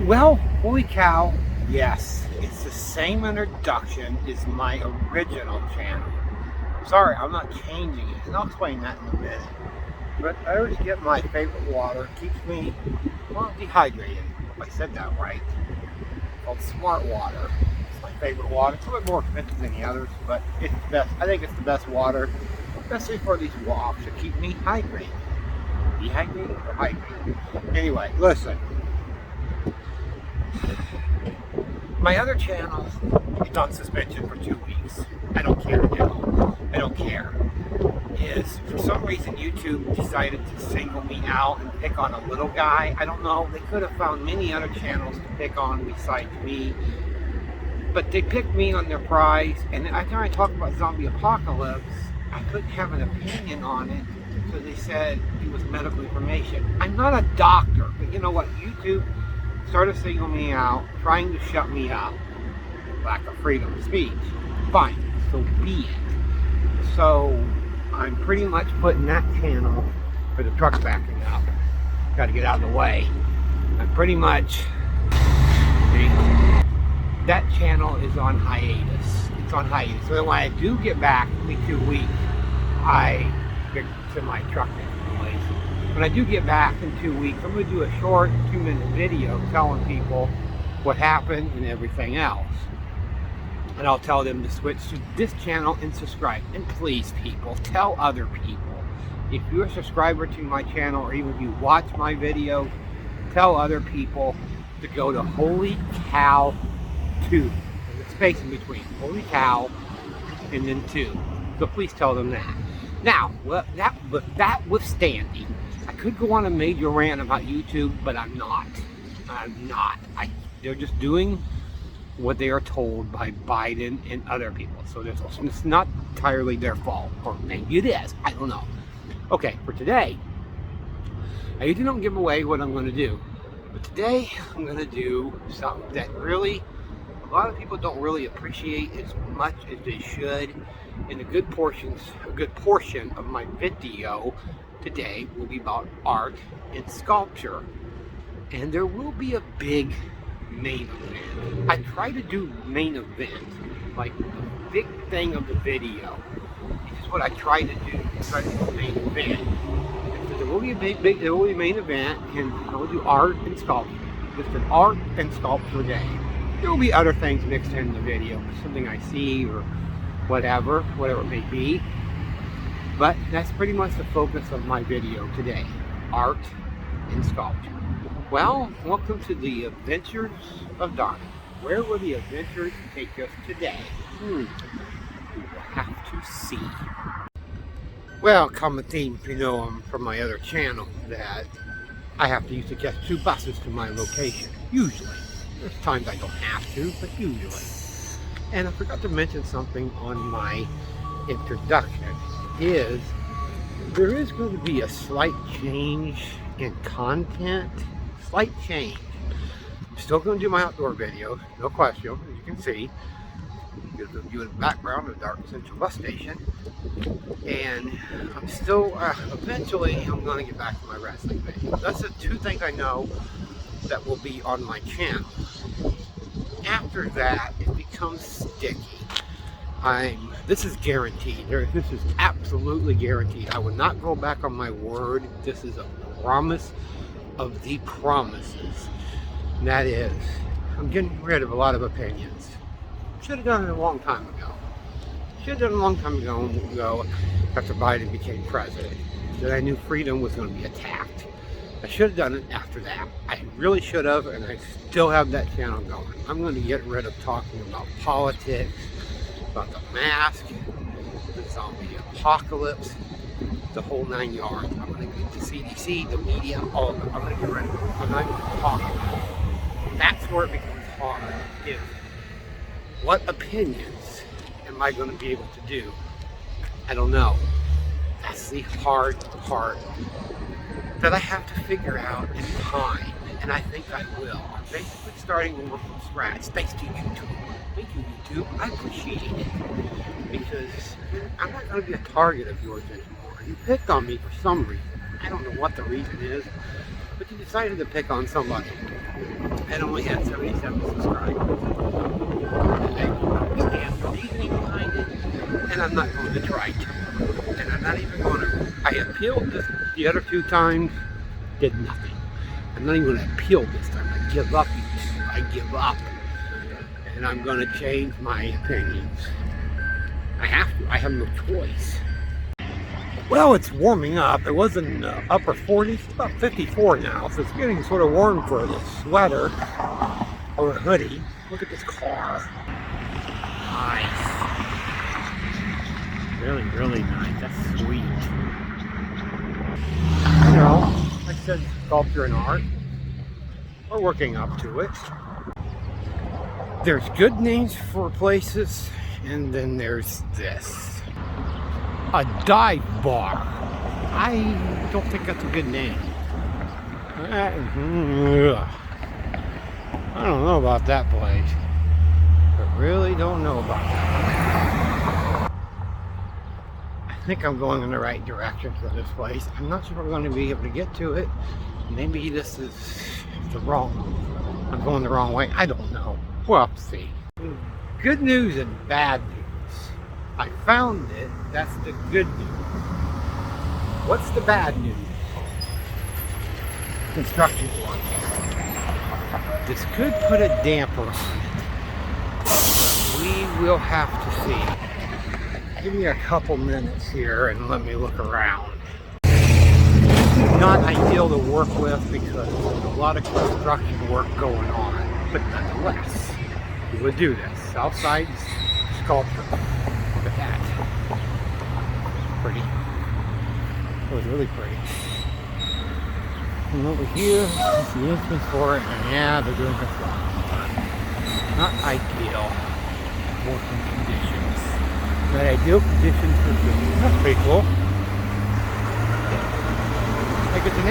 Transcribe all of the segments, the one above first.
Well, holy cow, yes, it's the same introduction as my original channel. Sorry, I'm not changing it, and I'll explain that in a minute. But I always get my favorite water. It keeps me, well, dehydrated, if I said that right. It's called Smart Water. It's my favorite water. It's a little bit more expensive than the others, but it's the best. I think it's the best water, especially for these walks to keep me hydrated. Dehydrated or hydrated? Anyway, listen. My other channel is on suspension for 2 weeks. I don't care now. I don't care. Is for some reason YouTube decided to single me out and pick on a little guy. I don't know. They could have found many other channels to pick on besides me. But they picked me on their prize. And after I talked about zombie apocalypse, I couldn't have an opinion on it. So they said it was medical information. I'm not a doctor, but you know what? YouTube started singling me out, trying to shut me up. Lack of freedom of speech. Fine, so be it. So I'm pretty much putting that channel, for the truck's backing up, got to get out of the way. I'm pretty much, that channel is on hiatus. It's on hiatus. So when I do get back in 2 weeks, I get to my truck place. When I do get back in 2 weeks, I'm going to do a short 2-minute video telling people what happened and everything else. And I'll tell them to switch to this channel and subscribe. And please, people, tell other people. If you're a subscriber to my channel, or even if you watch my videos, tell other people to go to Holy Cow 2. There's a space in between Holy Cow and then 2. So please tell them that. Now, that withstanding, I could go on a major rant about YouTube, but I'm not. They're just doing what they are told by Biden and other people. So it's not entirely their fault. Or maybe it is. I don't know. Okay, for today, I usually don't give away what I'm going to do. But today, I'm going to do something that really, a lot of people don't really appreciate as much as they should. And a good portion of my video today will be about art and sculpture. And there will be a big main event. I try to do main event, like the big thing of the video. This is what I try to do. Try to do the main event. And so there will be a there will be a main event, and I will do art and sculpture. Just an art and sculpture day. There will be other things mixed in the video, something I see or whatever it may be. But that's pretty much the focus of my video today. Art and sculpture. Well, welcome to the Adventures of Donnie. Where will the adventures take us today? We will have to see. Well, common theme, if you know them from my other channel, that I have to use to catch 2 buses to my location. Usually. There's times I don't have to, but usually. And I forgot to mention something on my introduction. There is going to be a slight change in content. Slight change. I'm still going to do my outdoor videos, no question, as you can see. There's a view in the background of the Dark Central bus station. And I'm still, eventually, I'm going to get back to my wrestling videos. That's the 2 things I know that will be on my channel. After that, it becomes sticky. This is guaranteed. This is absolutely guaranteed. I will not go back on my word. This is a promise of the promises. And that is, I'm getting rid of a lot of opinions. Should have done it a long time ago. Should have done it a long time ago after Biden became president. That I knew freedom was going to be attacked. I should have done it after that. I really should have, and I still have that channel going. I'm going to get rid of talking about politics, about the mask, the zombie apocalypse, the whole 9 yards. I'm going to get the CDC, the media, all of it. I'm going to get rid of it. I'm not going to talk about it. That's where it becomes hard, is what opinions am I going to be able to do? I don't know. That's the hard part that I have to figure out in time, and I think I will. I'm basically starting over from scratch, thanks to YouTube. Thank you, YouTube. I appreciate it, because I'm not going to be a target of yours anymore. You picked on me for some reason. I don't know what the reason is, but you decided to pick on somebody. and only had 77 subscribers. I don't understand the reasoning behind it, and I'm not going to try to. And I'm not even going to. I appealed this the other 2 times, did nothing. I'm not even going to appeal this time. I give up, YouTube. I give up. And I'm going to change my opinions. I have to. I have no choice. Well, it's warming up. It was in upper 40s. It's about 54 now, so it's getting sort of warm for a sweater or a hoodie. Look at this car. Nice. Really, really nice. That's sweet. You know, like I said, sculpture and art. We're working up to it. There's good names for places, and then there's this. A dive bar. I don't think that's a good name. I don't know about that place. I really don't know about that. I think I'm going in the right direction for this place. I'm not sure I'm going to be able to get to it. Maybe this is I'm going the wrong way. I don't know. We'll see. Good news and bad news. I found it. That's the good news. What's the bad news? Construction work. This could put a damper on it. But we will have to see. Give me a couple minutes here and let me look around. Not ideal to work with because there's a lot of construction work going on. But nonetheless, we would do this. Southside sculpture. Look at that. Pretty. It was really pretty. And over here is the entrance for it. And yeah, they're doing construction. Not ideal working conditions. But ideal conditions for doing. That's pretty cool. Like it's an A.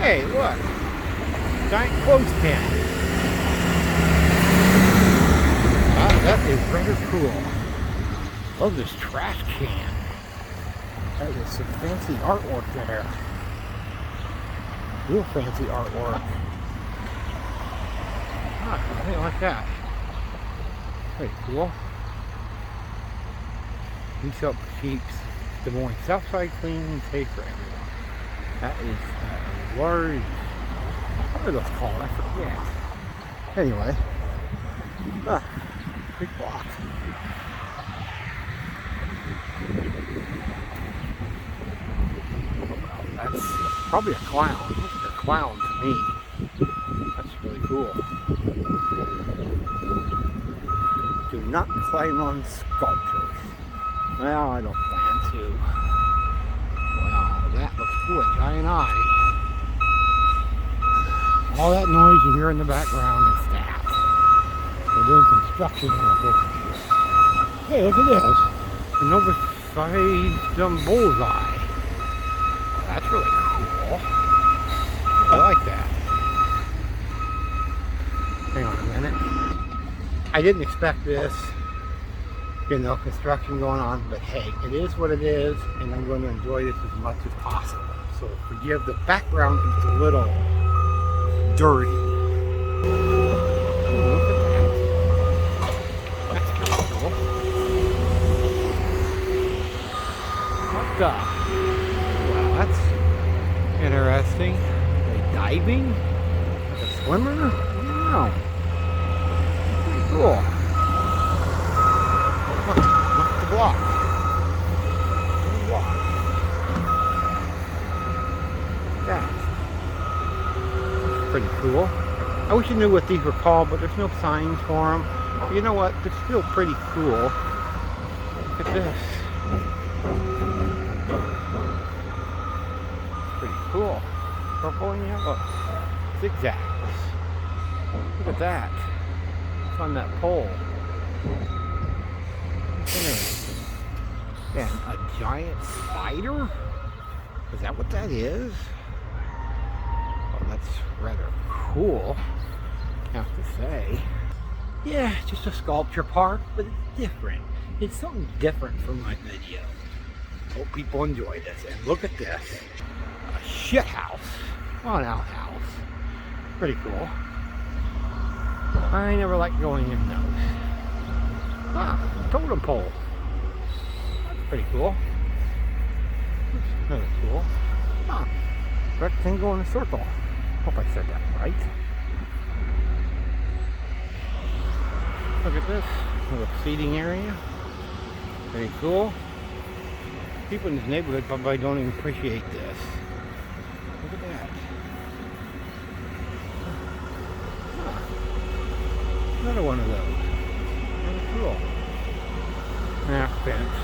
Hey, look. Giant clothespin. That is rather cool. Love this trash can. That is some fancy artwork there. Real fancy artwork. I like that. Pretty cool. Lease up keeps Des Moines Southside clean and safe for everyone. That is large. What are those called? I forget. Anyway. Big block. That's probably a clown. It looks like a clown to me. That's really cool. Do not climb on sculptures. Well, I don't plan to. Wow, that looks cool. A giant eye. All that noise you hear in the background is that. They're doing construction over here. Hey, look at this. An oversized bullseye. That's really cool. I like that. Hang on a minute. I didn't expect this. You know, construction going on, but hey, it is what it is, and I'm going to enjoy this as much as possible. So forgive the background if it's a little dirty. Wow, that's interesting. Are they diving? Like a swimmer? Wow. Pretty cool. Look at the block. That's pretty cool. I wish I knew what these were called, but there's no signs for them. But you know what? They're still pretty cool. Look at this. Pretty cool. Purple and yellow. Zigzags. Look at that. It's on that pole. Interesting. And a giant spider? Is that what that is? Well, that's rather cool, I have to say. Yeah, just a sculpture park, but it's different. It's something different from my video. Hope people enjoy this. And look at this. A shit house. Oh, an outhouse. Pretty cool. I never liked going in those. Ah, totem pole. That's pretty cool. That's kind of cool. Ah, rectangle in a circle. Hope I said that right. Look at this little seating area. Very cool. People in this neighborhood probably don't even appreciate this. Look at that. Huh. Another one of those. Very cool. Yeah, fence.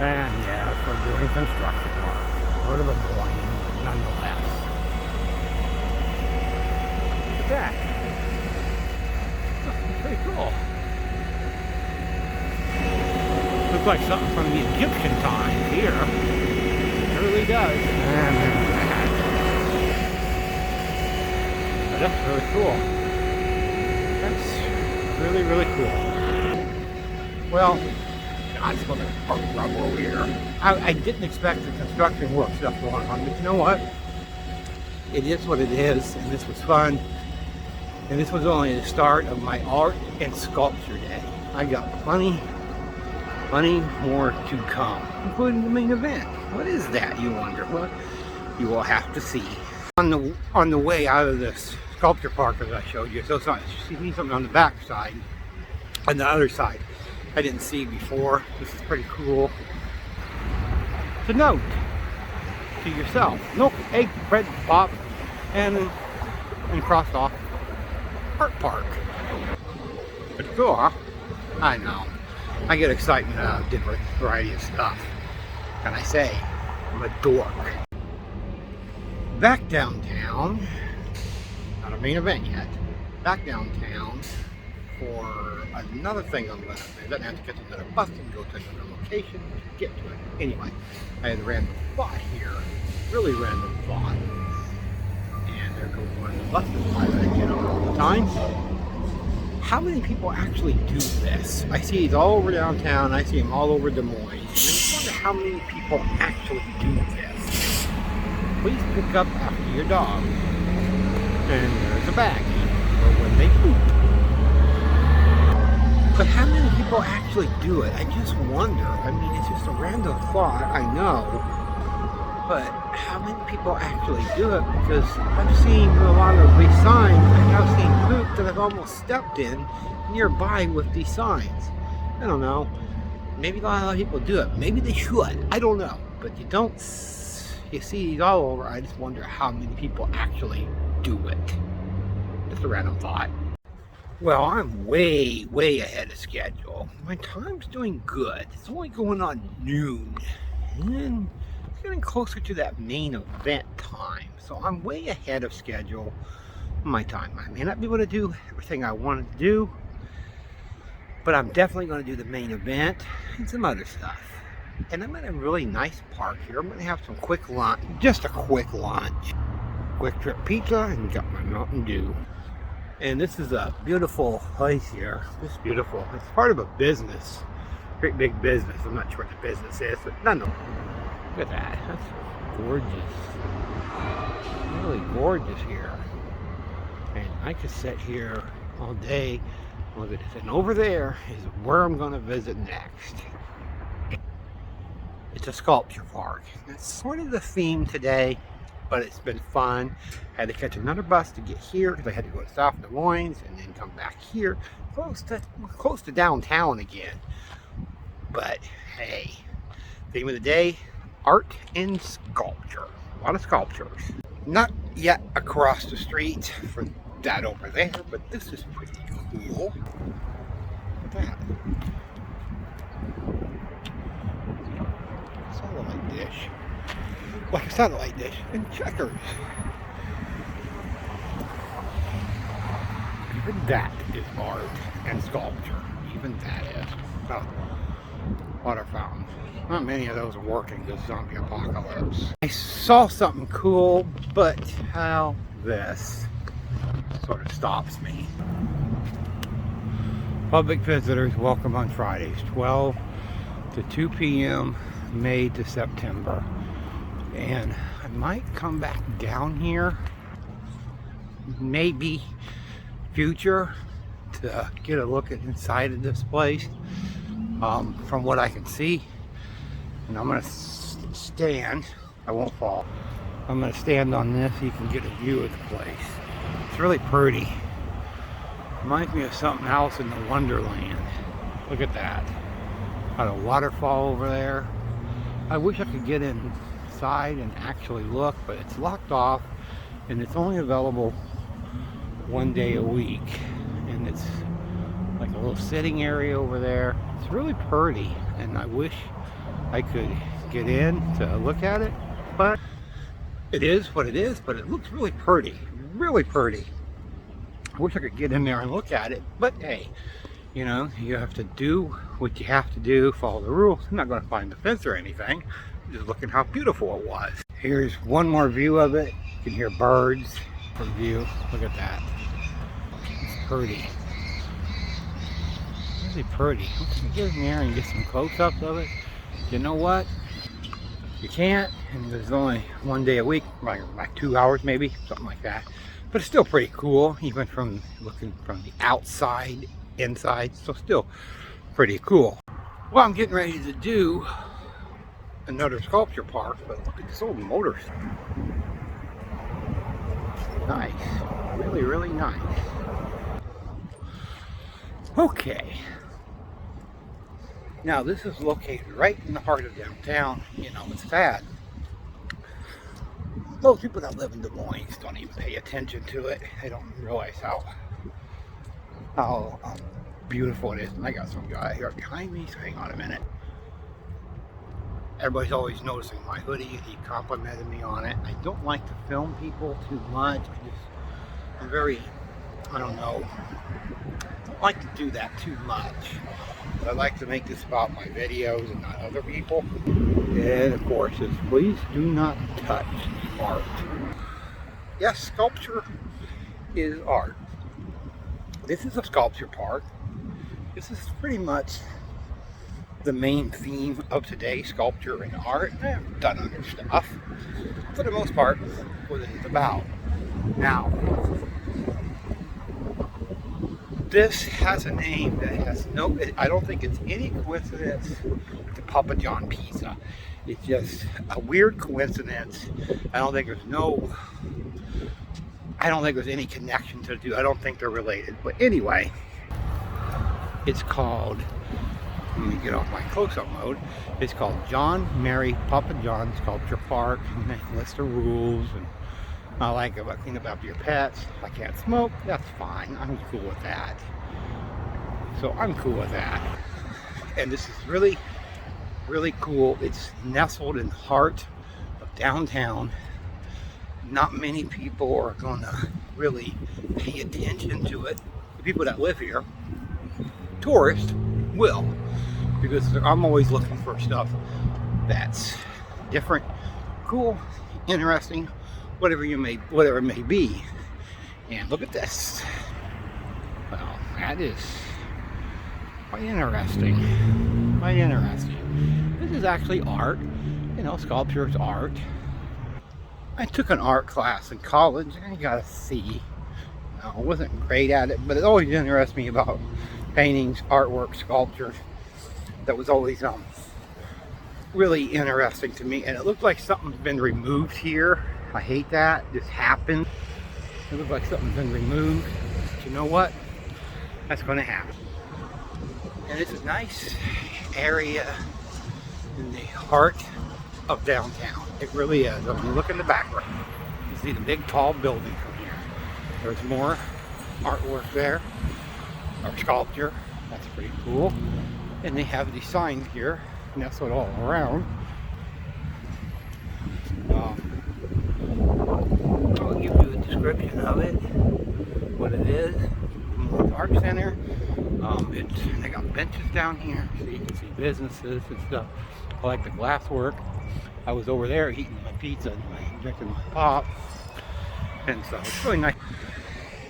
And yeah, we're doing construction work. Sort of annoying, nonetheless. Look at that. Oh, pretty cool. Looks like something from the Egyptian times here. It really does. And there's that. But that's really cool. That's really, really cool. Well, I'm just going to park rubble here. I didn't expect the construction work stuff going on, but you know what? It is what it is, and this was fun. And this was only the start of my art and sculpture day. I got plenty more to come, including the main event. What is that, you wonder? Well, you will have to see. On the way out of this sculpture park, as I showed you, so it's not, you see something on the back side, on the other side, I didn't see before. This is pretty cool. It's a note to yourself. Milk, egg, bread, pop, and crossed off Art Park. Pretty cool, huh? I know. I get excitement out of different variety of stuff. Can I say? I'm a dork. Back downtown. Not a main event yet. Back downtown for another thing I'm going to do. I have to get to another bus and go to another location to get to it. Anyway, I had a random thought here. Really random thought. And there goes one of the buses I get on all the time. How many people actually do this? I see these all over downtown. I see them all over Des Moines. And I just wonder how many people actually do this. Please pick up after your dog. And there's a baggie for when they poop. But how many people actually do it? I just wonder. I mean, it's just a random thought, I know. But how many people actually do it? Because I've seen a lot of these signs. I've seen poop that I've almost stepped in nearby with these signs. I don't know. Maybe a lot of people do it. Maybe they should. I don't know. But you see these all over. I just wonder how many people actually do it. Just a random thought. Well, I'm way, way ahead of schedule. My time's doing good. It's only going on noon. And it's getting closer to that main event time. So I'm way ahead of schedule on my time. I may not be able to do everything I wanted to do, but I'm definitely going to do the main event and some other stuff. And I'm in a really nice park here. I'm going to have some quick lunch, just a quick lunch. Quick Trip pizza and got my Mountain Dew. And this is a beautiful place here. It's beautiful. It's part of a business. Great big business. I'm not sure what the business is, but nonetheless. Look at that. That's gorgeous. Really gorgeous here. And I could sit here all day. Look at this. And over there is where I'm going to visit next. It's a sculpture park. That's sort of the theme today, but it's been fun. I had to catch another bus to get here because I had to go to South Des Moines and then come back here, close to downtown again. But hey, theme of the day, art and sculpture. A lot of sculptures. Not yet across the street from that over there, but this is pretty cool. Look at that. Satellite dish. Like a satellite dish and checkers. Even that is art and sculpture. Even that is. Oh, water fountain. Not many of those are working this zombie apocalypse. I saw something cool, but how this sort of stops me. Public visitors welcome on Fridays, 12 to 2 p.m., May to September. And I might come back down here, maybe future, to get a look at inside of this place, from what I can see. And I'm gonna stand, I won't fall. I'm gonna stand on this so you can get a view of the place. It's really pretty. Reminds me of something else in the Wonderland. Look at that. Got a waterfall over there. I wish I could get inside and actually look, but it's locked off and it's only available one day a week. And it's like a little sitting area over there. It's really pretty, and I wish I could get in to look at it, but it is what it is. But it looks really pretty, really pretty. I wish I could get in there and look at it, but hey, you know, you have to do what you have to do, follow the rules. I'm not going to find the fence or anything. I'm just looking how beautiful it was. Here's one more view of it. You can hear birds from view. Look at that. It's pretty. Really pretty. Once you get in there and get some close-ups of it, you know what? You can't, and there's only one day a week, like 2 hours maybe, something like that. But it's still pretty cool, even from looking from the outside, inside, so still pretty cool. Well, I'm getting ready to do another sculpture park, but look at this old motor. Nice, really, really nice. Okay. Now this is located right in the heart of downtown. You know, it's sad. Those people that live in Des Moines don't even pay attention to it. They don't realize how beautiful it is. And I got some guy here behind me, so hang on a minute. Everybody's always noticing my hoodie. He complimented me on it. I don't like to film people too much. I'm very, I don't know, I don't like to do that too much. But I like to make this about my videos and not other people. And of course, it's please do not touch art. Yes, sculpture is art. This is a sculpture park. This is pretty much the main theme of today, sculpture and art. I have done other stuff. For the most part, what it's about. Now, this has a name that has no, I don't think it's any coincidence to Papa John Pizza. It's just a weird coincidence. I don't think there's any connection to the two. I don't think they're related. But anyway, it's called, let me get off my close-up mode. It's called John Mary Papa John Sculpture Park. And they list the rules, and I like it. Clean up your pets. I can't smoke. That's fine. I'm cool with that. So I'm cool with that. And this is really, really cool. It's nestled in the heart of downtown. Not many people are going to really pay attention to it. The people that live here, tourists, will, because I'm always looking for stuff that's different, cool, interesting, whatever it may be. And look at this. Well, that is quite interesting. Quite interesting. This is actually art. You know, sculpture is art. I took an art class in college and I got a C. I wasn't great at it, but it always interested me about paintings, artwork, sculpture. That was always really interesting to me. And it looked like something's been removed here. I hate that. This happened. It looks like something's been removed. But you know what? That's going to happen. And it's a nice area in the heart of downtown. It really is. When you look in the background, you see the big tall building from here. There's more artwork there, or sculpture. That's pretty cool. And they have these signs here, nestled all around. I'll give you a description of it, what it is. Art Center. They got benches down here, so you can see businesses and stuff. I like the glass work. I was over there eating my pizza and drinking my pop, and so it's really nice.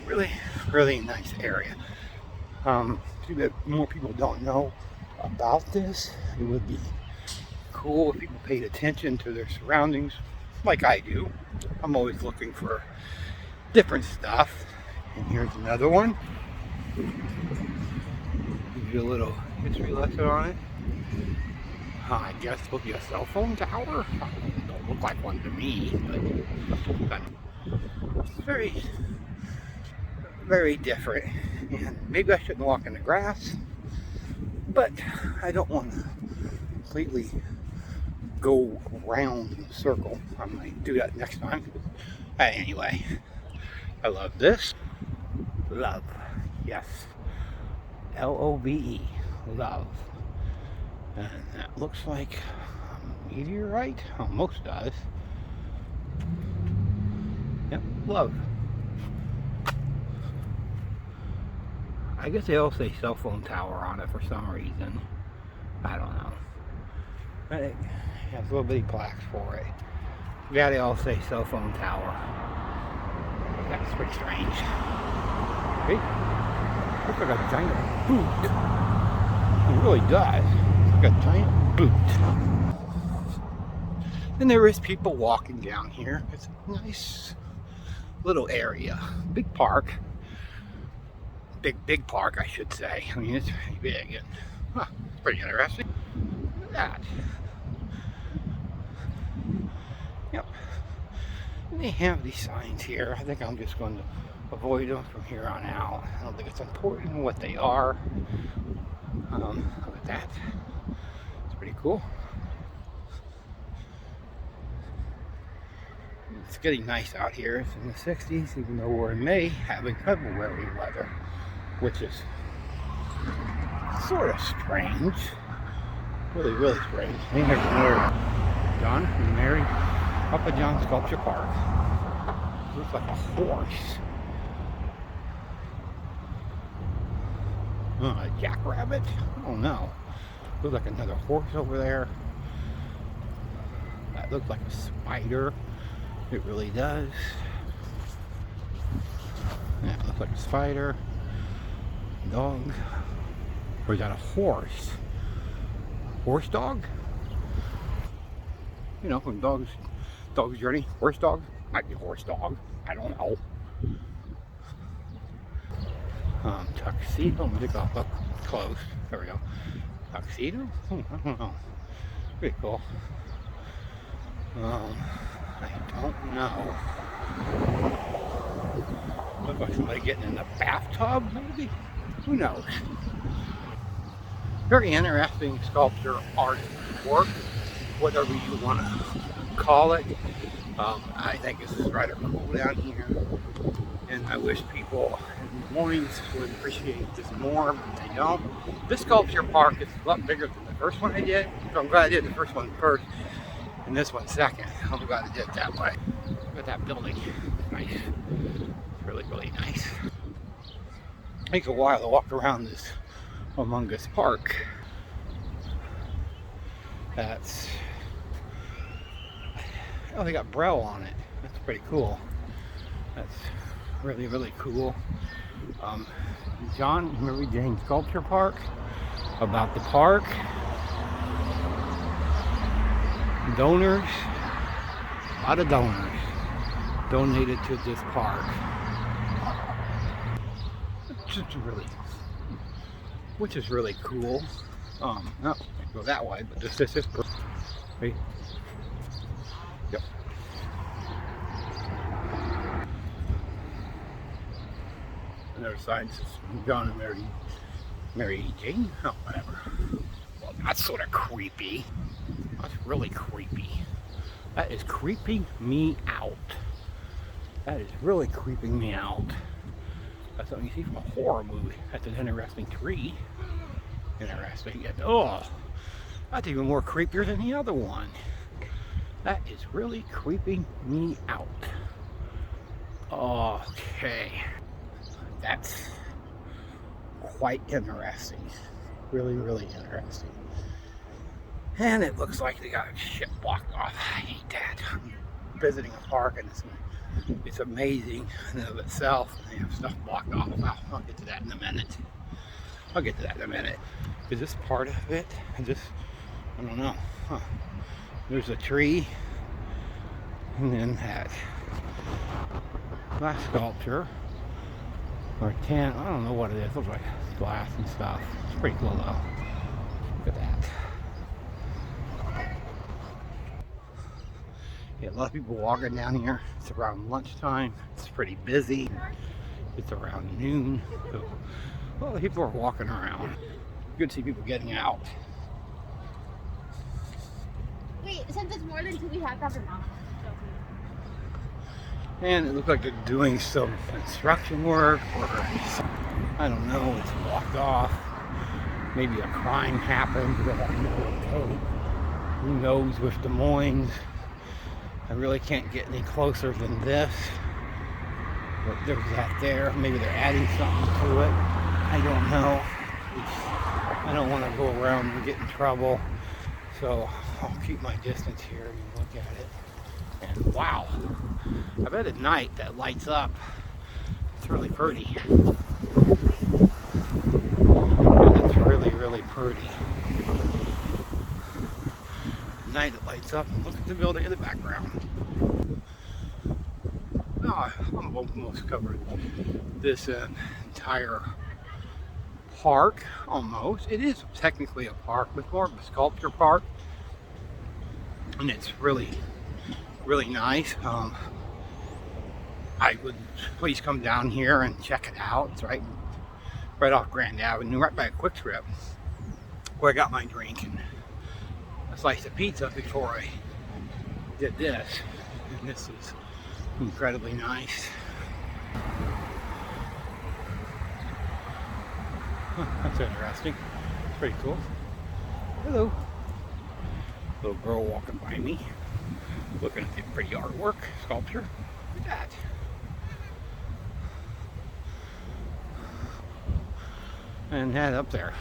Really, really nice area. See that more people don't know about this. It would be cool if people paid attention to their surroundings, like I do. I'm always looking for different stuff. And here's another one. Give you a little history lesson on it. I guess it will be a cell phone tower. Don't look like one to me, but it's very, very different. And maybe I shouldn't walk in the grass, but I don't want to completely go around in a circle. I might do that next time. Anyway, I love this. Love. Yes. Love. Love. And that looks like a meteorite. Almost does. Yep. Love. I guess they all say cell phone tower on it for some reason. I don't know. But it has little bitty plaques for it. Yeah, they all say cell phone tower. That's pretty strange. See? Looks like a giant boot. It really does. It's like a giant boot. And there is people walking down here. It's a nice little area. Big park. Big park, I should say. I mean, it's pretty big and it's pretty interesting. Look at that. Yep. And they have these signs here. I think I'm just going to avoid them from here on out. I don't think it's important what they are. Look at that. It's pretty cool. It's getting nice out here. It's in the 60s, even though we're in May, having February weather, which is sort of strange. Really, really strange. Hey, here's another John and Mary Papa John Sculpture Park. Looks like a horse. A jackrabbit? I don't know. Looks like another horse over there. That looks like a spider. It really does. Yeah, it looks like a spider. Dog. Or is that a horse? Horse dog? You know, from Dog's Journey. Horse dog? Might be horse dog. I don't know. Tuxedo. Let me go up close. There we go. Tuxedo? I don't know. Pretty cool. I don't know. Look like somebody getting in the bathtub, maybe? Who knows? Very interesting sculpture, art, work, whatever you want to call it. I think this is rather cool down here. And I wish people in the mornings would appreciate this more, but they don't. This sculpture park is a lot bigger than the first one I did. So I'm glad I did the first one first and this one second. I'm glad I did it that way. Look at that building. Nice. It's really, really nice. It takes a while to walk around this humongous park. That's... oh, they got Braille on it. That's pretty cool. That's really, really cool. John Mary Jane Sculpture Park. About the park. Donors. A lot of donors donated to this park. Which is really cool. No, I go that way, but this is right. Yep. Another sign says John and Mary Jane. Oh, whatever. Well, that's sort of creepy. That's really creepy. That is creeping me out. That is really creeping me out. That's something you see from a horror movie. That's an interesting tree. Interesting. Oh, that's even more creepier than the other one. That is really creeping me out. Okay. That's quite interesting. Really, really interesting. And it looks like they got shit blocked off. I hate that. I'm visiting a park and it's amazing in and of itself. They have stuff blocked off. I'll get to that in a minute. Is this part of it? I don't know. Huh. There's a tree. And then that last sculpture, or tan, I don't know what it is. It looks like glass and stuff. It's pretty cool though. Look at that. Yeah, a lot of people walking down here. It's around lunchtime. It's pretty busy. It's around noon. So a lot of people are walking around. Good to see people getting out. Wait, since it's more than 2, we have to have a mom. And it looks like they're doing some construction work, or I don't know, it's blocked off. Maybe a crime happened. Who knows with Des Moines? I really can't get any closer than this. But there's that there. Maybe they're adding something to it. I don't know. I don't want to go around and get in trouble. So I'll keep my distance here and look at it. And wow, I bet at night that lights up. It's really pretty. It's really, really pretty. At night it lights up, and look at the building in the background. Oh, I'm almost covered this entire park, almost. It is technically a park, but more of a sculpture park. And it's really nice. I would please come down here and check it out. It's right off Grand Avenue, right by a Quick Trip, where I got my drink and a slice of pizza before I did this. And this is incredibly nice. That's interesting. It's pretty cool. Hello. Little girl walking by me, looking at the pretty artwork, sculpture. Look at that. And that up there.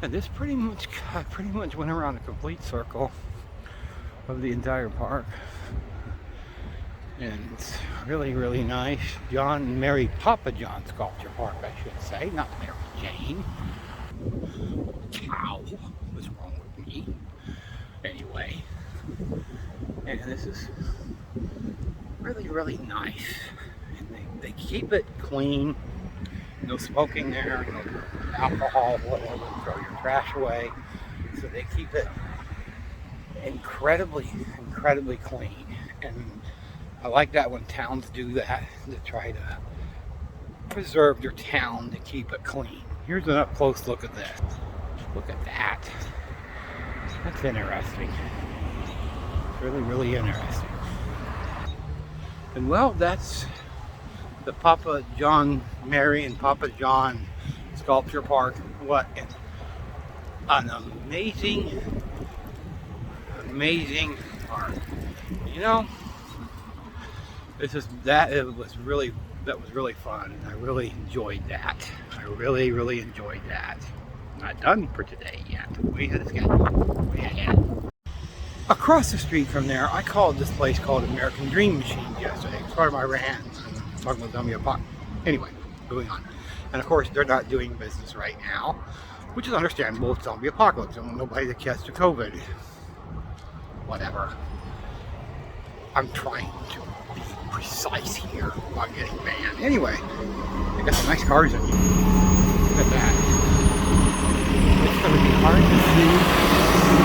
And this pretty much went around a complete circle of the entire park. And it's really, really nice. John and Mary Papa John Sculpture Park, I should say, not Mary Jane. Cow. What's wrong with me? Anyway, and this is really, really nice. And they keep it clean. No smoking there, no alcohol, whatever. Throw your trash away. So they keep it incredibly clean. And I like that when towns do that, to try to preserve their town, to keep it clean. Here's an up close look at this. Look at that. That's interesting. Really, really interesting. And well, that's the Papa John, Mary and Papa John Sculpture Park. What an amazing park. You know, that was really fun. I really enjoyed that. I really enjoyed that. Not done for today yet. Way ahead of schedule. Way ahead. Across the street from there, I called this place called American Dream Machine yesterday. It's part of my rant. I'm talking about Zombie Apocalypse. Anyway, moving on. And of course, they're not doing business right now, which is understandable. It's Zombie Apocalypse. I don't want nobody to catch the COVID. Whatever. I'm trying to be precise here about getting banned. Anyway, they got some nice cars in here. Look at that. It's going to be hard to see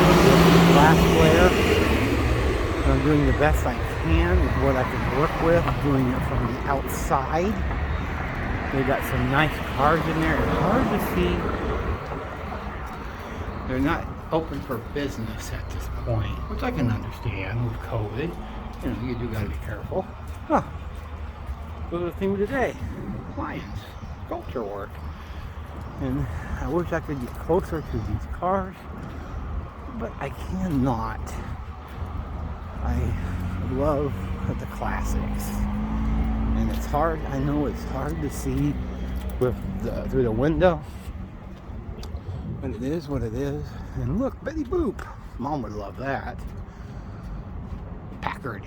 with the glass glare. I'm doing the best I can with what I can work with. I'm doing it from the outside. They got some nice cars in there. It's hard to see. They're not open for business at this point, which I can understand with COVID. You know, you do got to be careful. Huh. So the theme of the day, lions, sculpture work. And I wish I could get closer to these cars, but I cannot. I love the classics. And it's hard, I know it's hard to see through the window. But it is what it is. And look, Betty Boop. Mom would love that. Packard.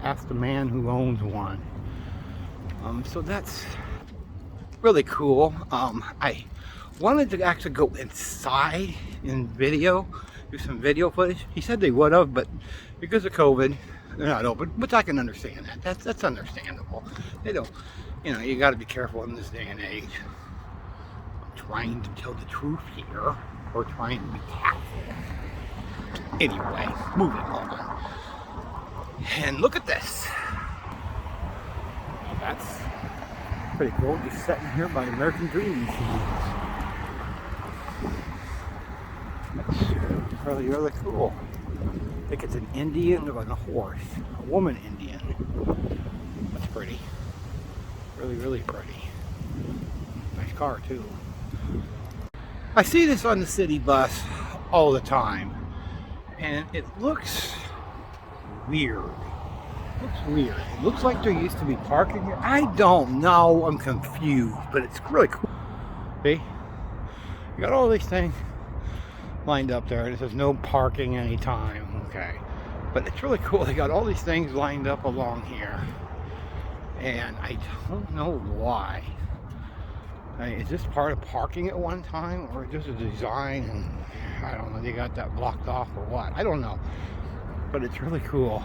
Ask the man who owns one. So that's really cool. I wanted to actually go inside in video, do some video footage. He said they would have, but because of COVID, they're not open, which I can understand that. That's understandable. They don't, you got to be careful in this day and age. I'm trying to tell the truth here, or trying to be tactful. Anyway, moving on. And look at this. That's pretty cool. Just sitting here by American Dream Machine. That's really, really cool. I think it's an Indian on a horse. A woman Indian. That's pretty. Really, really pretty. Nice car, too. I see this on the city bus all the time. And it looks weird. It looks like there used to be parking here. I don't know. I'm confused. But it's really cool. See? You got all these things lined up there. It says no parking anytime. Okay. But it's really cool. They got all these things lined up along here. And I don't know why. I mean, is this part of parking at one time? Or just a design and I don't know, they got that blocked off or what? I don't know. But it's really cool.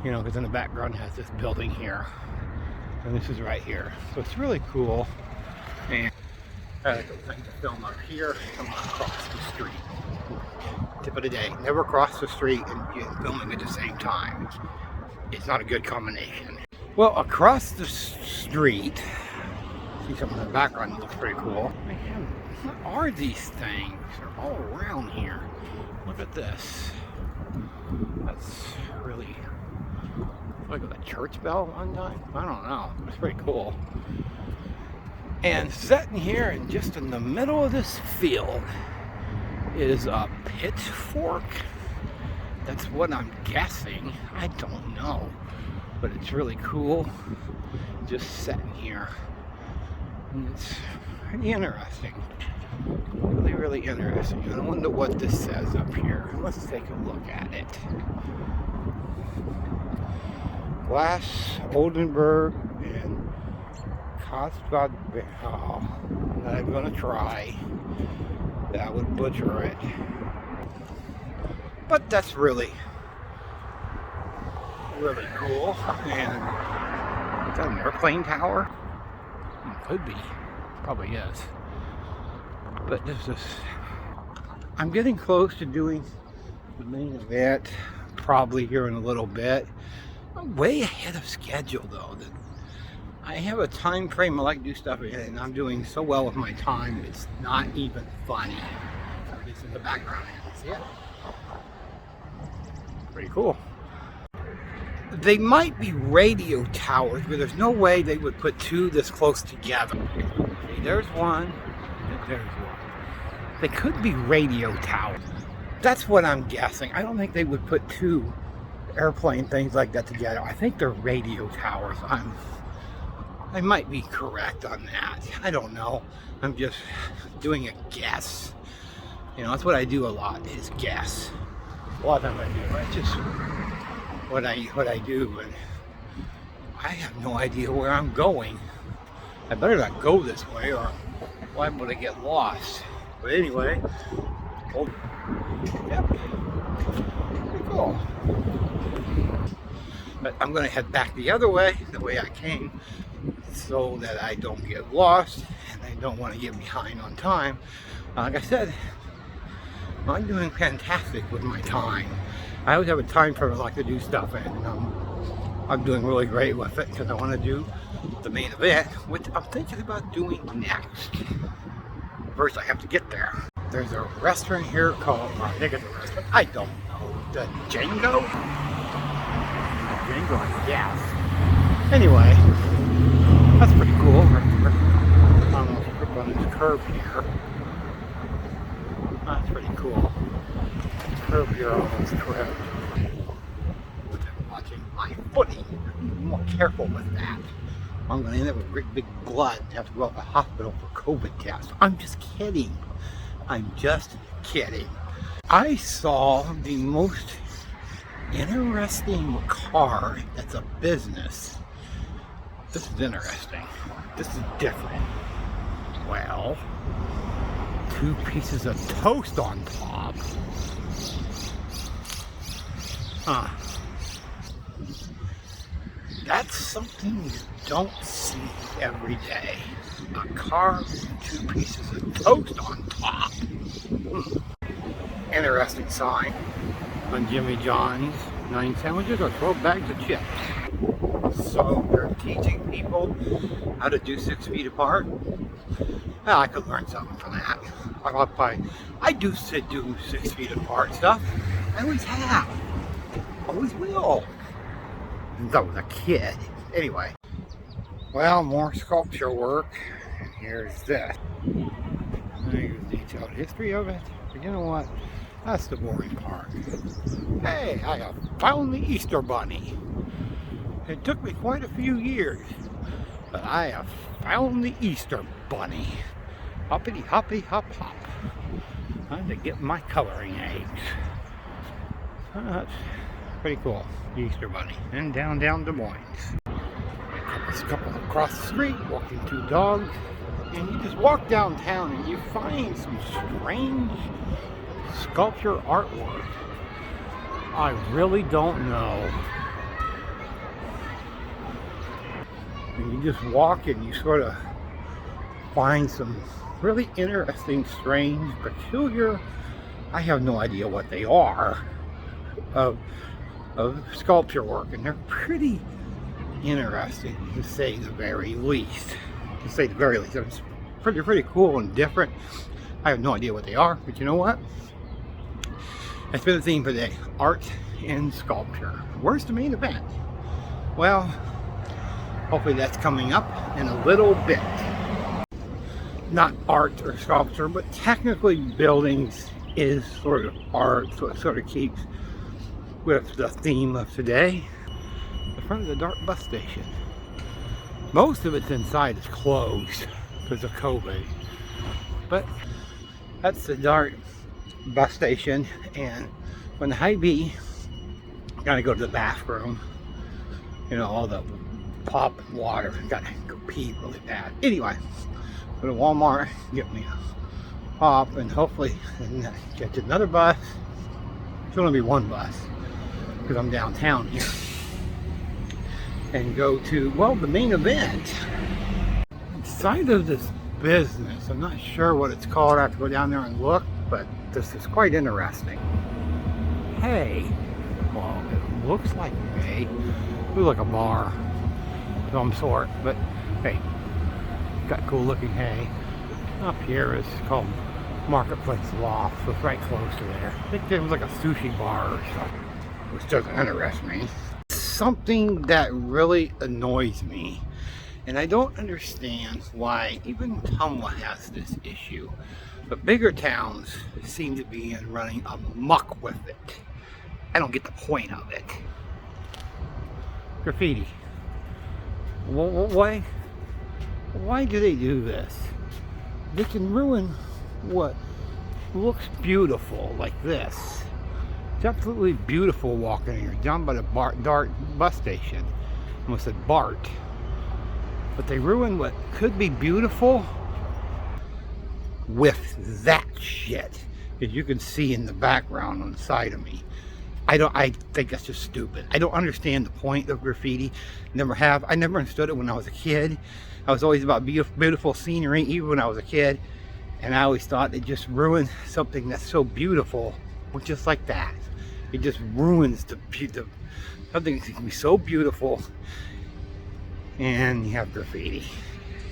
Because in the background it has this building here. And this is right here. So it's really cool. And I like thing to film up here, come across the street. Tip of the day, never cross the street and filming at the same time. It's not a good combination. Well, across the street, see something in the background that looks pretty cool. Man, what are these things? They're all around here. Look at this. That's really like a church bell one time. I don't know. It's pretty cool. And sitting here and just in the middle of this field is a pitchfork. That's what I'm guessing. I don't know. But it's really cool. Just sitting here. And it's pretty interesting. Really, really interesting. I wonder what this says up here. Let's take a look at it. Glass, Oldenburg, and Kostvad. Oh, I'm gonna try. That would butcher it. But that's really, really cool. And is that an airplane tower? It could be. Probably is. But this is. I'm getting close to doing the main event. Probably here in a little bit. I'm way ahead of schedule though. I have a time frame I like to do stuff in, and I'm doing so well with my time, it's not even funny. This is the background. See it? Pretty cool. They might be radio towers, but there's no way they would put two this close together. See, there's one, and there's one. They could be radio towers. That's what I'm guessing. I don't think they would put two airplane things like that together. I think they're radio towers. I might be correct on that. I don't know. I'm just doing a guess. That's what I do a lot, is guess. A lot of times I do. It's just what I do, and I have no idea where I'm going. I better not go this way, or I'm liable to get lost. But anyway, yep, pretty cool. But I'm going to head back the other way, the way I came, so that I don't get lost, and I don't want to get behind on time. Like I said, I'm doing fantastic with my time. I always have a time frame I like to do stuff in, and I'm doing really great with it, because I want to do the main event, which I'm thinking about doing next. First, I have to get there. There's a restaurant here called, I think it's a restaurant, I don't know, the Django? Django, I guess. Anyway, that's pretty cool. I'm almost tripped on this curb here. That's pretty cool. This curb here almost tripped. Watching my footing. I'm more careful with that. I'm going to end up with great big blood and have to go to the hospital for COVID tests. I'm just kidding. I'm just kidding. I saw the most interesting car that's a business. This is interesting. This is different. Well, 2 pieces of toast on top. That's something you don't see every day. A car with 2 pieces of toast on top. Interesting sign on Jimmy John's. 9 sandwiches or 12 bags of chips. So they're teaching people how to do 6 feet apart. Well, I could learn something from that. I do 6 feet apart stuff. I always have. Always will. Since I was a kid. Anyway. Well, more sculpture work. And here's this. Here's the detailed history of it. But you know what? That's the boring part. Hey, I have found the Easter Bunny. It took me quite a few years, but I have found the Easter Bunny. Hoppity hoppy hop hop. Time to get my coloring aids. That's pretty cool. The Easter Bunny. And down Des Moines. This couple across the street walking 2 dogs. And you just walk downtown and you find some strange sculpture artwork. I really don't know. And you just walk and you sort of find some really interesting, strange, peculiar, I have no idea what they are, of sculpture work. And they're pretty interesting, to say the very least. It's pretty cool and different. I have no idea what they are, but you know what? That's been the theme for today. Art and sculpture. Where's the main event? Well, hopefully that's coming up in a little bit. Not art or sculpture, but technically buildings is sort of art, so it sort of keeps with the theme of today. The front of the DART bus station. Most of it's inside is closed because of COVID. But that's the DART bus station, and when the Hy-Vee gotta go to the bathroom, you know, all the pop and water, gotta go pee really bad. Anyway, go to Walmart, get me a pop, and hopefully catch another bus. It's only be 1 bus because I'm downtown here, and go to, well, the main event. Inside of this business, I'm not sure what it's called. I have to go down there and look, but this is quite interesting. Hay. Well, it looks like hay. It looks like a bar of some sort, but hey, got cool looking hay. Up here is called Marketplace Loft, so it's right close to there. I think there was like a sushi bar or something, which doesn't interest me. Something that really annoys me, and I don't understand why even Tumwa has this issue, but bigger towns seem to be running amok with it. I don't get the point of it. Graffiti. Why do they do this? They can ruin what looks beautiful like this. It's absolutely beautiful walking here, down by the DART bus station. I almost said BART. But they ruin what could be beautiful with that shit, as you can see in the background on the side of me. I think that's just stupid. I don't understand the point of graffiti. Never have. I never understood it when I was a kid. I was always about beautiful scenery, even when I was a kid. And I always thought it just ruined something that's so beautiful, just like that. It just ruins something that can be so beautiful, and you have graffiti.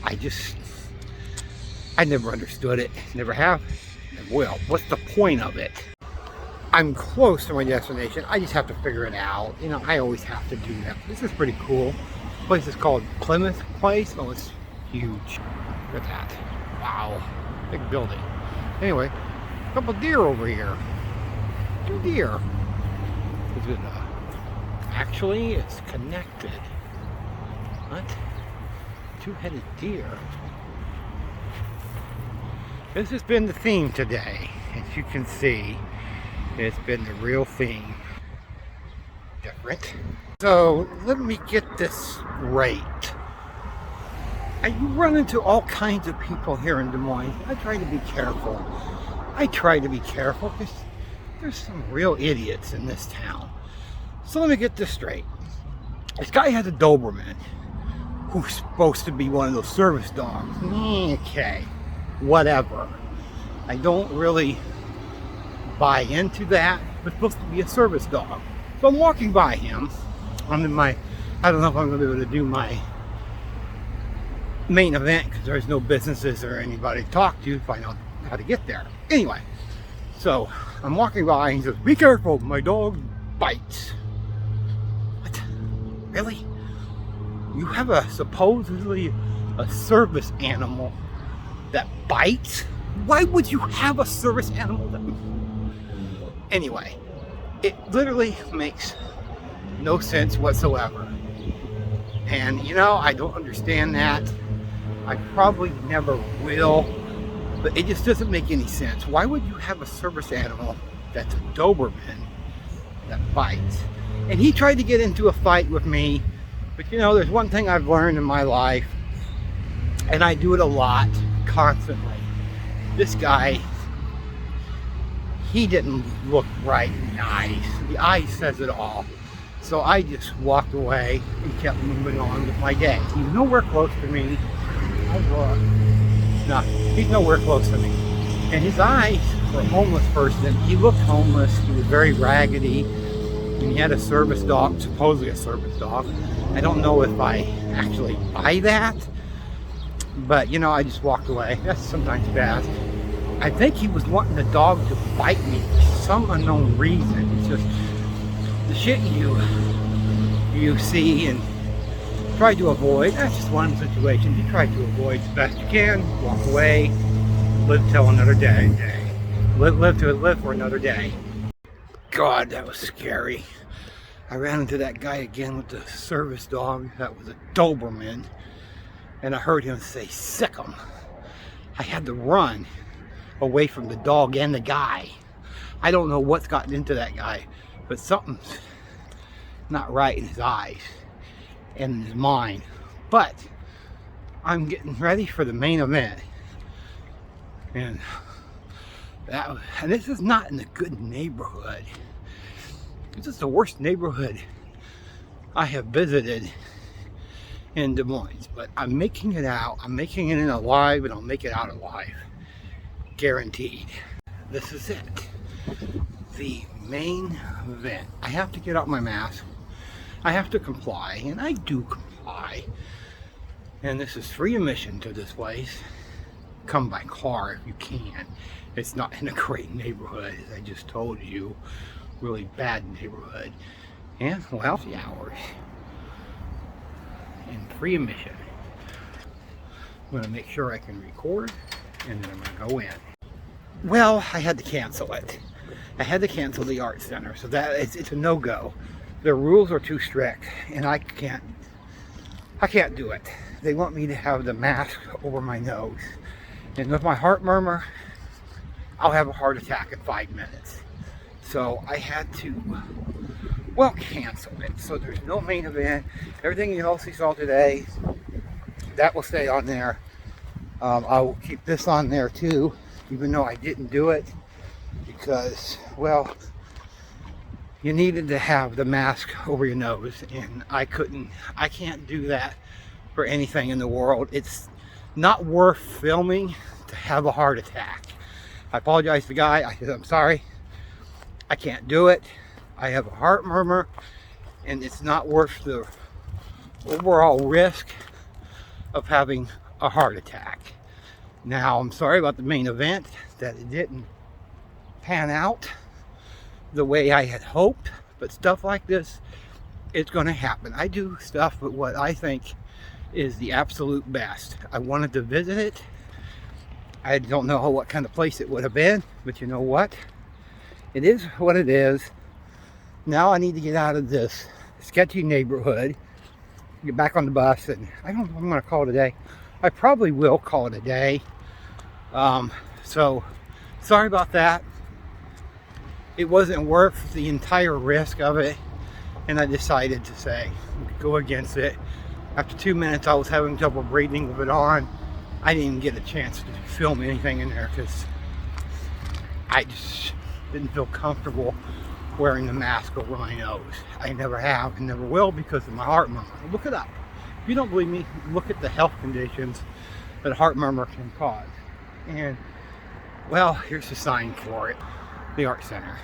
I never understood it. Never have. And will. What's the point of it? I'm close to my destination. I just have to figure it out. You know, I always have to do that. This is pretty cool. The place is called Plymouth Place. Oh, it's huge. Look at that. Wow. Big building. Anyway, a couple deer over here. 2 deer. Is it, actually, it's connected. What? 2-headed deer. This has been the theme today. As you can see, it's been the real theme. Different. So, let me get this right. I run into all kinds of people here in Des Moines. I try to be careful. Because there's some real idiots in this town. So let me get this straight. This guy has a Doberman who's supposed to be one of those service dogs. Okay, whatever. I don't really buy into that. It's supposed to be a service dog. So I'm walking by him. I'm in my, I don't know if I'm going to be able to do my main event because there's no businesses or anybody to talk to find out how to get there. Anyway, so I'm walking by and he says, "Be careful, my dog bites." What? Really? You have a supposedly a service animal that bites? Why would you have a service animal that... Anyway, it literally makes no sense whatsoever. And you know, I don't understand that. I probably never will, but it just doesn't make any sense. Why would you have a service animal that's a Doberman that bites? And he tried to get into a fight with me, but you know, there's one thing I've learned in my life, and I do it a lot, constantly. This guy, he didn't look right in the eyes. The eye says it all. So I just walked away and kept moving on with my day. He's nowhere close to me. I looked. No, he's nowhere close to me. And his eyes for a homeless person, he looked homeless. He was very raggedy. And he had a service dog, supposedly a service dog. I don't know if I actually buy that. But, you know, I just walked away. That's sometimes bad. I think he was wanting the dog to bite me for some unknown reason. It's just the shit you see and try to avoid. That's just one situation. You try to avoid as best you can. Walk away. Live till another day. Live for another day. God, that was scary. I ran into that guy again with the service dog. That was a Doberman. And I heard him say, "Sick 'em." I had to run away from the dog and the guy. I don't know what's gotten into that guy, but something's not right in his eyes and in his mind. But I'm getting ready for the main event. And this is not in a good neighborhood. This is the worst neighborhood I have visited in Des Moines, but I'm making it out. I'm making it in alive, and I'll make it out alive. Guaranteed. This is it. The main event. I have to get out my mask. I have to comply, and I do comply. And this is free admission to this place. Come by car if you can. It's not in a great neighborhood, as I just told you. Really bad neighborhood. And, well, the hours. And free admission. I'm going to make sure I can record, and then I'm going to go in. Well, I had to cancel it. I had to cancel the art center, so that it's a no-go. Their rules are too strict, and I can't do it. They want me to have the mask over my nose, and with my heart murmur, I'll have a heart attack in 5 minutes. So I had to, well, cancel it. So there's no main event. Everything else you saw today, that will stay on there. I will keep this on there too, even though I didn't do it because, well, you needed to have the mask over your nose, and I can't do that for anything in the world. It's not worth filming to have a heart attack. I apologize to the guy. I said, "I'm sorry. I can't do it. I have a heart murmur, and it's not worth the overall risk of having a heart attack." Now, I'm sorry about the main event, that it didn't pan out the way I had hoped, but stuff like this, it's going to happen. I do stuff with what I think is the absolute best. I wanted to visit it. I don't know what kind of place it would have been, but you know what? It is what it is. Now I need to get out of this sketchy neighborhood, get back on the bus, and I don't know what I'm going to call it a day. I probably will call it a day. So sorry about that. It wasn't worth the entire risk of it, and I decided to say, go against it. After 2 minutes, I was having trouble breathing with it on. I didn't even get a chance to film anything in there because I just didn't feel comfortable wearing the mask over my nose. I never have and never will because of my heart murmur. Look it up. If you don't believe me, look at the health conditions that heart murmur can cause. And, well, here's the sign for it. The Art Center.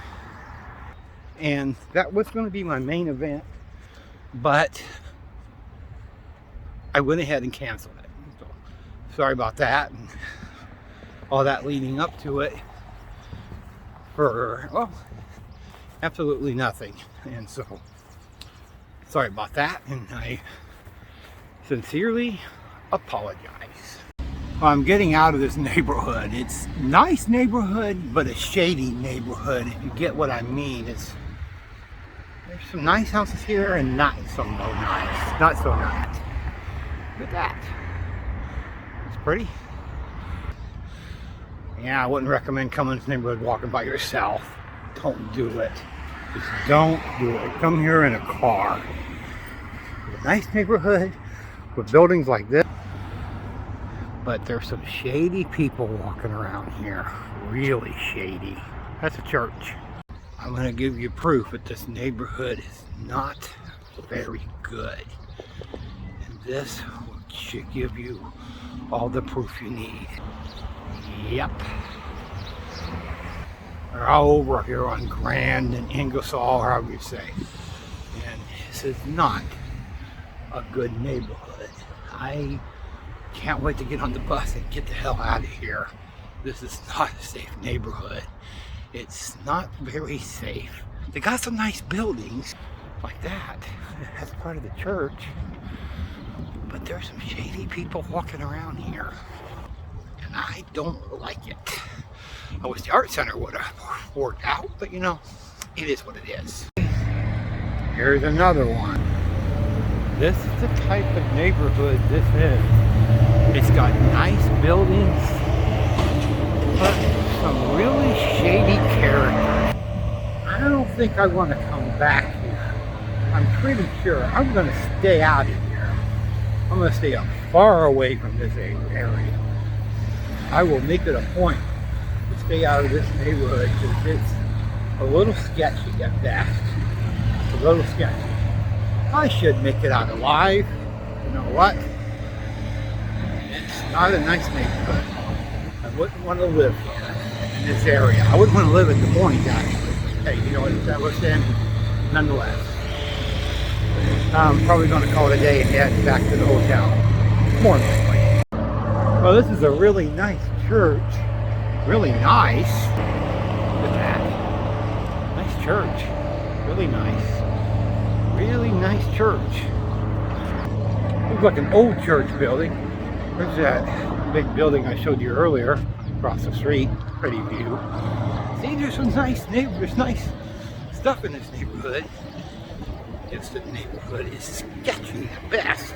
And that was going to be my main event, but I went ahead and canceled it. So, sorry about that, and all that leading up to it for, well, absolutely nothing. And so, sorry about that, and I sincerely apologize. I'm getting out of this neighborhood. It's a nice neighborhood, but a shady neighborhood, if you get what I mean. There's some nice houses here and not so nice. Not so nice. Look at that. It's pretty. Yeah, I wouldn't recommend coming to this neighborhood walking by yourself. Don't do it. Just don't do it. Come here in a car. It's a nice neighborhood with buildings like this. But there's some shady people walking around here. Really shady. That's a church. I'm going to give you proof that this neighborhood is not very good. And this should give you all the proof you need. Yep. They're all over here on Grand and Ingersoll, however you say. And this is not a good neighborhood. I can't wait to get on the bus and get the hell out of here. This is not a safe neighborhood. It's not very safe. They got some nice buildings like that. That's part of the church. But there's some shady people walking around here. And I don't like it. I wish the Art Center would have worked out, but you know, it is what it is. Here's another one. This is the type of neighborhood this is. It's got nice buildings, but some really shady character. I don't think I want to come back here. I'm pretty sure I'm going to stay out of here. I'm going to stay far away from this area. I will make it a point to stay out of this neighborhood because it's a little sketchy at best. It's a little sketchy. I should make it out alive. You know what? It's not a nice neighborhood. I wouldn't want to live here in this area. I wouldn't want to live in Des Moines, actually. Hey, you know what that was then? Nonetheless. I'm probably going to call it a day and head back to the hotel. More than likely. Well, this is a really nice church. Really nice. Look at that. Nice church. Really nice. Really nice church. Looks like an old church building. There's that big building I showed you earlier across the street. Pretty view. See, there's some nice neighbors, nice stuff in this neighborhood. Just the neighborhood is sketchy at best.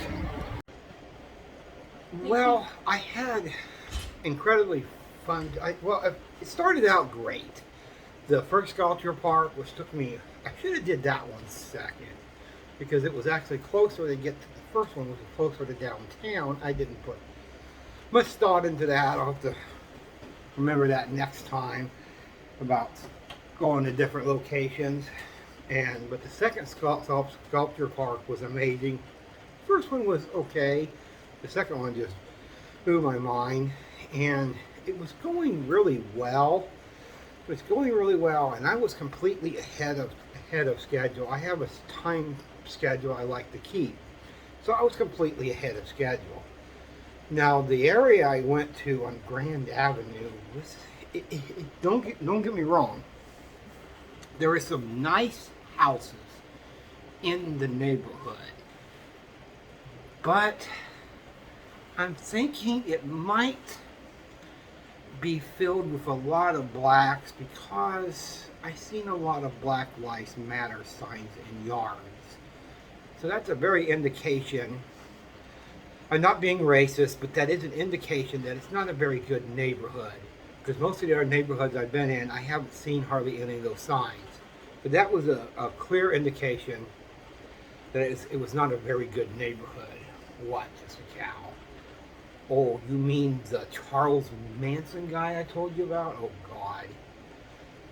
Well, I had incredibly fun. It started out great. The first sculpture park, which took me, I should have did that one second because it was actually closer to get to the first one, which was closer to downtown. I didn't put much thought into that. I'll have to remember that next time about going to different locations. But the second sculpture park was amazing. First one was okay. The second one just blew my mind, and it was going really well. It was going really well, and I was completely ahead of schedule. I have a time schedule I like to keep, so I was completely ahead of schedule. Now the area I went to on Grand Avenue was, don't get me wrong, there are some nice houses in the neighborhood, but I'm thinking it might be filled with a lot of blacks because I've seen a lot of Black Lives Matter signs in yards. So that's a very indication. I'm not being racist, but that is an indication that it's not a very good neighborhood. Because most of the other neighborhoods I've been in, I haven't seen hardly any of those signs. But that was a clear indication that it was not a very good neighborhood. What, just a cow? Oh, you mean the Charles Manson guy I told you about? Oh, God.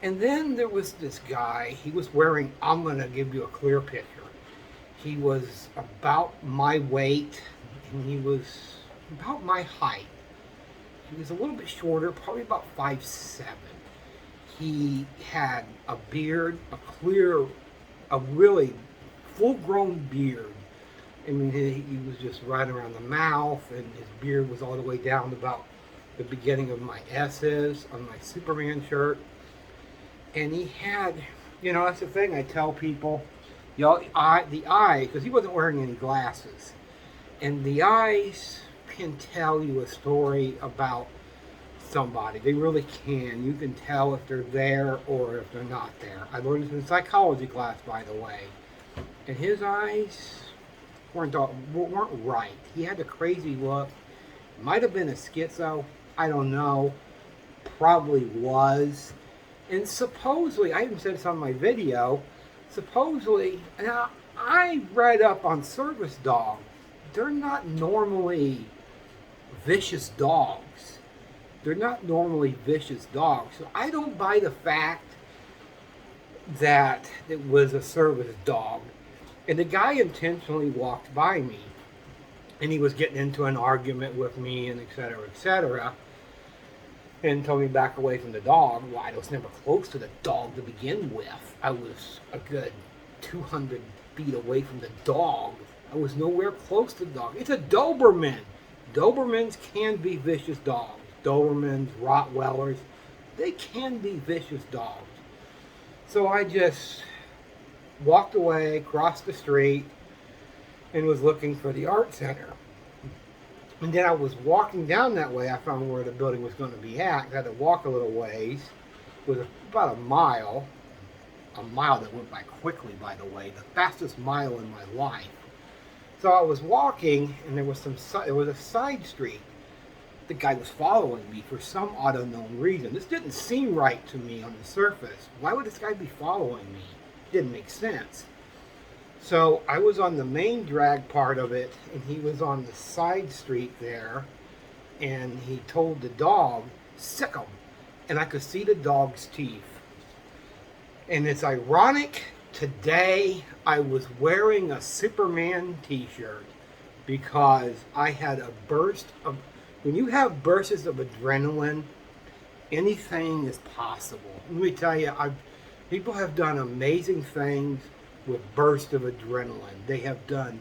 And then there was this guy, he was wearing, I'm going to give you a clear picture. He was about my weight, and he was about my height. He was a little bit shorter, probably about 5'7". He had a beard, a really full-grown beard. I mean, he was just right around the mouth, and his beard was all the way down to about the beginning of my S's on my Superman shirt. And he had, that's the thing I tell people, the eye, because he wasn't wearing any glasses, and the eyes can tell you a story about somebody. They really can. You can tell if they're there or if they're not there. I learned this in psychology class, by the way. And his eyes weren't right. He had a crazy look. Might have been a schizo. I don't know. Probably was. And supposedly, I even said this on my video, supposedly, now I read up on service dogs. They're not normally vicious dogs. They're not normally vicious dogs. So I don't buy the fact that it was a service dog. And the guy intentionally walked by me. And he was getting into an argument with me and et cetera, and told me to back away from the dog. Well, I was never close to the dog to begin with. I was a good 200 feet away from the dog. I was nowhere close to the dog. It's a Doberman. Dobermans can be vicious dogs. Dobermans, Rottweilers, they can be vicious dogs. So I just walked away, crossed the street, and was looking for the art center. And then I was walking down that way. I found where the building was going to be at. I had to walk a little ways. It was about a mile that went by quickly, by the way, the fastest mile in my life. So I was walking, and there was a side street. The guy was following me for some unknown reason. This didn't seem right to me on the surface. Why would this guy be following me? It didn't make sense. So I was on the main drag part of it, and he was on the side street there, and he told the dog, sick him. And I could see the dog's teeth. And it's ironic, today I was wearing a Superman t-shirt because I had a burst of, when you have bursts of adrenaline, anything is possible. Let me tell you, people have done amazing things with bursts of adrenaline. They have done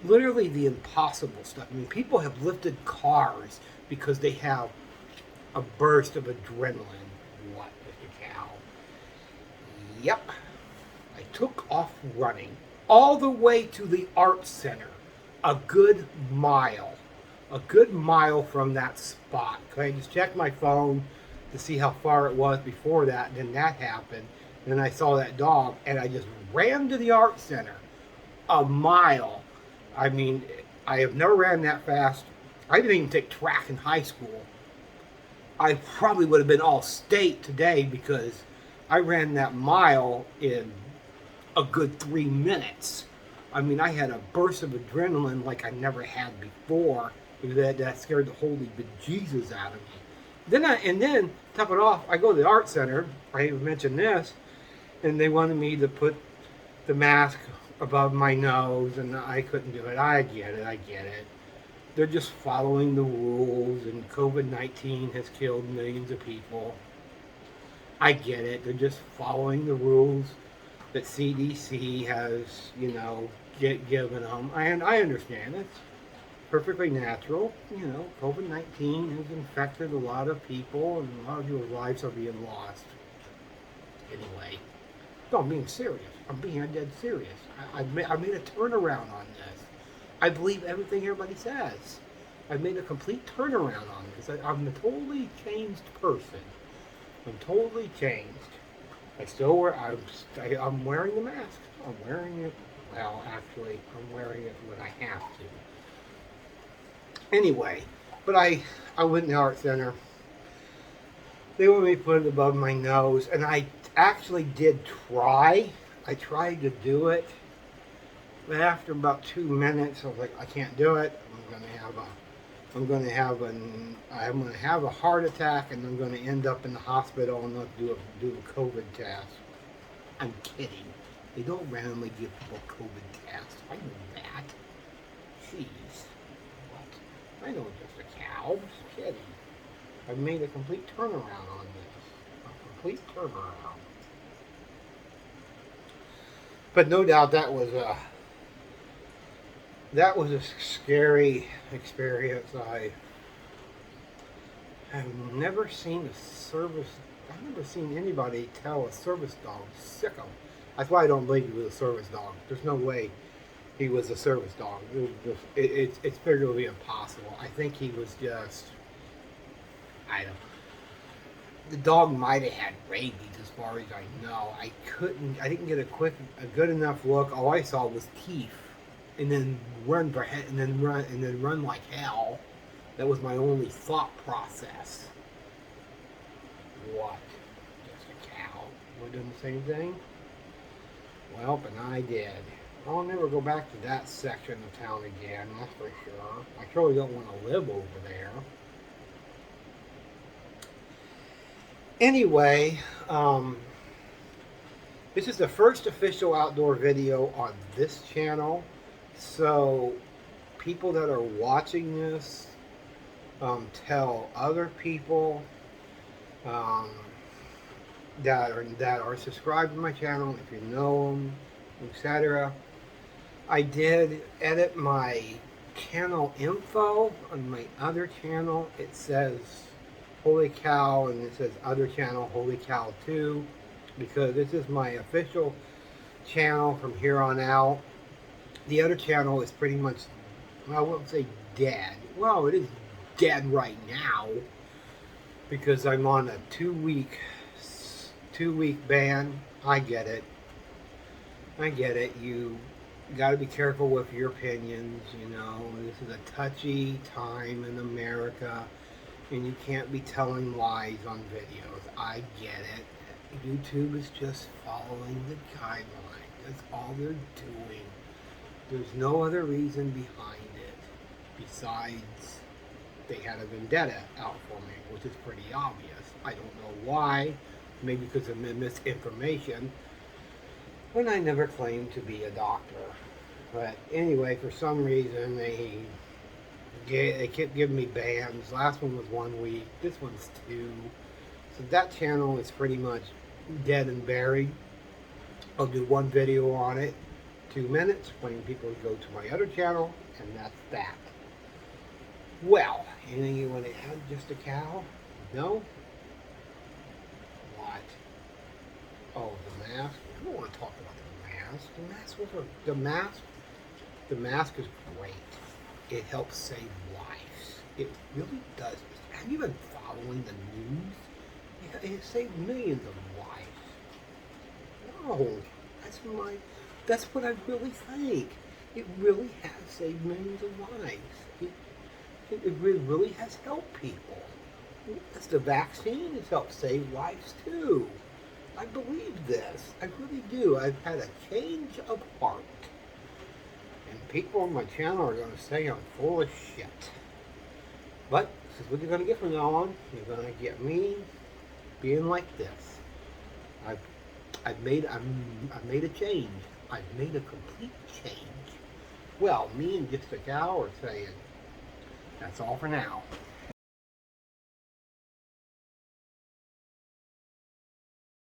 literally the impossible stuff. I mean, people have lifted cars because they have a burst of adrenaline. What, Mr. Cow? Yep. I took off running all the way to the art center, a good mile from that spot. I just checked my phone to see how far it was before that, and then that happened. Then I saw that dog, and I just ran to the art center, a mile. I mean, I have never ran that fast. I didn't even take track in high school. I probably would have been all state today because I ran that mile in a good 3 minutes. I mean, I had a burst of adrenaline like I never had before. That scared the holy bejesus out of me. Then, top it off, I go to the art center. I mentioned this. And they wanted me to put the mask above my nose, and I couldn't do it. I get it. They're just following the rules, and COVID-19 has killed millions of people. I get it. They're just following the rules that CDC has, given them. And I understand. It's perfectly natural. COVID-19 has infected a lot of people, and a lot of people's lives are being lost. Anyway. No, I'm being serious. I'm being dead serious. I made a turnaround on this. I believe everything everybody says. I made a complete turnaround on this. I'm a totally changed person. I'm totally changed. I'm wearing the mask. I'm wearing it. Well, actually, I'm wearing it when I have to. Anyway, but I went in the art center. They wanted me to put it above my nose, and I actually did try. I tried to do it, but after about 2 minutes, I was like, I can't do it. I'm going to have a I'm going to have a heart attack, and I'm going to end up in the hospital and not do a COVID test. I'm kidding. They don't randomly give people COVID tests. I know that. Jeez. What? I know just a cow. Just kidding. I've made a complete turnaround on this. A complete turnaround. But no doubt that was a scary experience. I've never seen I've never seen anybody tell a service dog sick him. That's why I don't believe he was a service dog. There's no way he was a service dog. It's figuratively impossible. I think he was just, I don't. The dog might have had rabies, as far as I know. I didn't get a good enough look. All I saw was teeth, and then run like hell. That was my only thought process. What? Just a cow? We're doing the same thing? Well, and I did. I'll never go back to that section of town again, that's for sure. I surely don't want to live over there. Anyway, this is the first official outdoor video on this channel. So, people that are watching this, tell other people that are subscribed to my channel, if you know them, etc. I did edit my channel info on my other channel. It says Holy Cow, and it says other channel Holy Cow 2, because this is my official channel from here on out. The other channel is pretty much, well, I wouldn't say dead. Well, it is dead right now, because I'm on a two-week ban. I get it. You got to be careful with your opinions. You know, this is a touchy time in America, and you can't be telling lies on videos. I get it. YouTube is just following the guidelines. That's all they're doing. There's no other reason behind it besides they had a vendetta out for me, which is pretty obvious. I don't know why. Maybe because of misinformation. When I never claimed to be a doctor. But anyway, for some reason they kept giving me bans. Last one was 1 week. This one's 2. So that channel is pretty much dead and buried. I'll do one video on it, 2 minutes, when people go to my other channel, and that's that. Well, anything you want to add? Just a cow? No? What? Oh, the mask? I don't want to talk about the mask. The mask is great. It helps save lives. It really does. Have you been following the news? It saved millions of lives. No, that's what I really think. It really has saved millions of lives. It really has helped people. As the vaccine has helped save lives too. I believe this. I really do. I've had a change of heart. And people on my channel are going to say I'm full of shit. But this is what you're going to get from now on. You're going to get me being like this. I've made a change. I've made a complete change. Well, me and Just a Cow are saying, that's all for now.